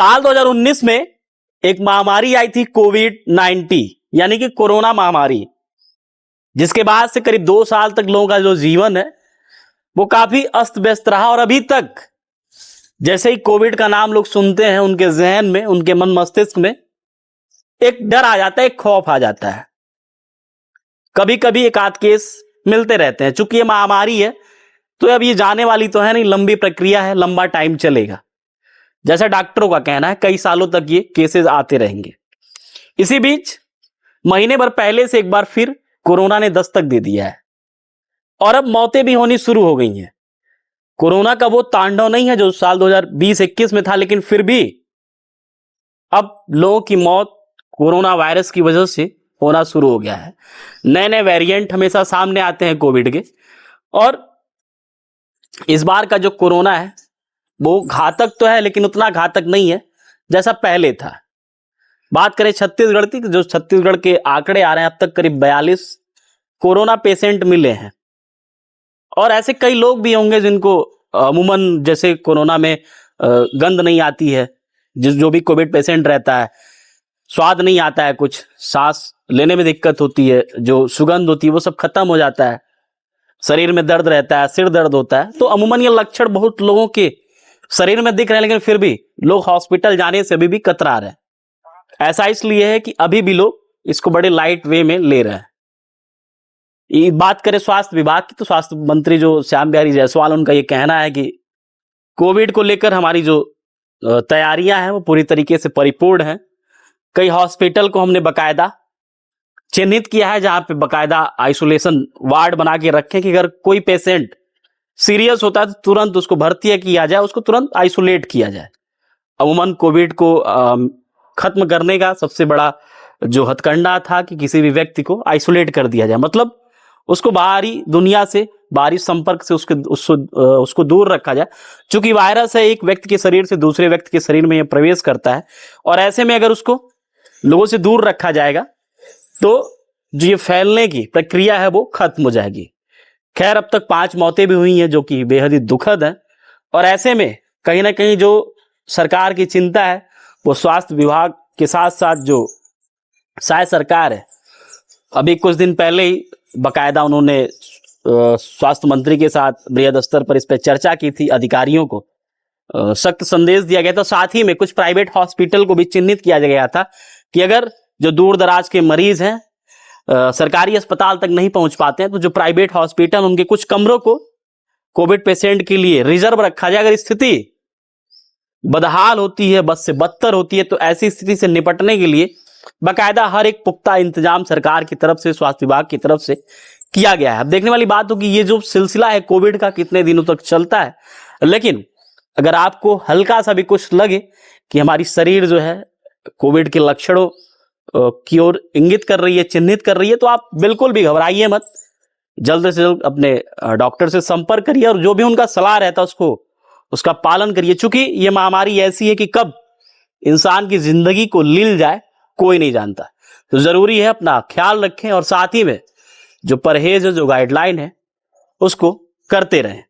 साल 2019 में एक महामारी आई थी कोविड-19 यानी कि कोरोना महामारी, जिसके बाद से करीब 2 साल तक लोगों का जो जीवन है वो काफी अस्त व्यस्त रहा। और अभी तक जैसे ही कोविड का नाम लोग सुनते हैं, उनके जहन में, उनके मन मस्तिष्क में एक डर आ जाता है, एक खौफ आ जाता है। कभी कभी एक आध केस मिलते रहते हैं। चूंकि ये महामारी है तो अब ये जाने वाली तो है नहीं, लंबी प्रक्रिया है, लंबा टाइम चलेगा। जैसा डॉक्टरों का कहना है, कई सालों तक ये केसेस आते रहेंगे। इसी बीच महीने भर पहले से एक बार फिर कोरोना ने दस्तक दे दिया है और अब मौतें भी होनी शुरू हो गई हैं। कोरोना का वो तांडव नहीं है जो साल 2020-21 में था, लेकिन फिर भी अब लोगों की मौत कोरोना वायरस की वजह से होना शुरू हो गया है। नए नए वेरिएंट हमेशा सामने आते हैं कोविड के, और इस बार का जो कोरोना है वो घातक तो है, लेकिन उतना घातक नहीं है जैसा पहले था। बात करें छत्तीसगढ़ की, जो छत्तीसगढ़ के आंकड़े आ रहे हैं, अब तक करीब 42 कोरोना पेशेंट मिले हैं। और ऐसे कई लोग भी होंगे जिनको अमूमन जैसे कोरोना में गंध नहीं आती है, जो भी कोविड पेशेंट रहता है, स्वाद नहीं आता है, कुछ सांस लेने में दिक्कत होती है, जो सुगंध होती है वो सब खत्म हो जाता है, शरीर में दर्द रहता है, सिर दर्द होता है। तो अमूमन ये लक्षण बहुत लोगों के शरीर में दिख रहे हैं, लेकिन फिर भी लोग हॉस्पिटल जाने से अभी भी कतरा रहे हैं। ऐसा इसलिए है कि अभी भी लोग इसको बड़े लाइट वे में ले रहे हैं। ये बात करें स्वास्थ्य विभाग की, तो स्वास्थ्य मंत्री जो श्याम बिहारी जायसवाल, उनका ये कहना है कि कोविड को लेकर हमारी जो तैयारियां हैं वो पूरी तरीके से परिपूर्ण हैं। कई हॉस्पिटल को हमने बकायदा चिन्हित किया है जहां पे बकायदा आइसोलेशन वार्ड बना के रखें कि अगर कोई पेशेंट सीरियस होता है तो तुरंत उसको भर्ती किया जाए, उसको तुरंत आइसोलेट किया जाए। अमूमन कोविड को खत्म करने का सबसे बड़ा जो हथकंडा था कि किसी भी व्यक्ति को आइसोलेट कर दिया जाए, मतलब उसको बाहरी दुनिया से, बाहरी संपर्क से उसको दूर रखा जाए। चूंकि वायरस है, एक व्यक्ति के शरीर से दूसरे व्यक्ति के शरीर में यह प्रवेश करता है, और ऐसे में अगर उसको लोगों से दूर रखा जाएगा तो जो ये फैलने की प्रक्रिया है वो खत्म हो जाएगी। खैर, अब तक 5 मौतें भी हुई हैं जो कि बेहद ही दुखद है। और ऐसे में कहीं ना कहीं जो सरकार की चिंता है वो स्वास्थ्य विभाग के साथ साथ जो शायद सरकार है, अभी कुछ दिन पहले ही बकायदा उन्होंने स्वास्थ्य मंत्री के साथ बृहद स्तर पर इस पर चर्चा की थी। अधिकारियों को सख्त संदेश दिया गया था। साथ ही में कुछ प्राइवेट हॉस्पिटल को भी चिन्हित किया गया था कि अगर जो दूर दराज के मरीज हैं सरकारी अस्पताल तक नहीं पहुंच पाते हैं तो जो प्राइवेट हॉस्पिटल, उनके कुछ कमरों को कोविड पेशेंट के लिए रिजर्व रखा जाए। अगर स्थिति बदहाल होती है, बद से बदतर होती है, तो ऐसी स्थिति से निपटने के लिए बकायदा हर एक पुख्ता इंतजाम सरकार की तरफ से, स्वास्थ्य विभाग की तरफ से किया गया है। अब देखने वाली बात होगी ये जो सिलसिला है कोविड का कितने दिनों तक चलता है। लेकिन अगर आपको हल्का सा भी कुछ लगे कि हमारी शरीर जो है कोविड के लक्षणों की ओर इंगित कर रही है, चिन्हित कर रही है, तो आप बिल्कुल भी घबराइए मत। जल्द से जल्द अपने डॉक्टर से संपर्क करिए और जो भी उनका सलाह रहता है उसका पालन करिए। चूंकि ये महामारी ऐसी है कि कब इंसान की जिंदगी को लील जाए कोई नहीं जानता। तो जरूरी है अपना ख्याल रखें और साथ ही में जो परहेज है, जो गाइडलाइन है, उसको करते रहें।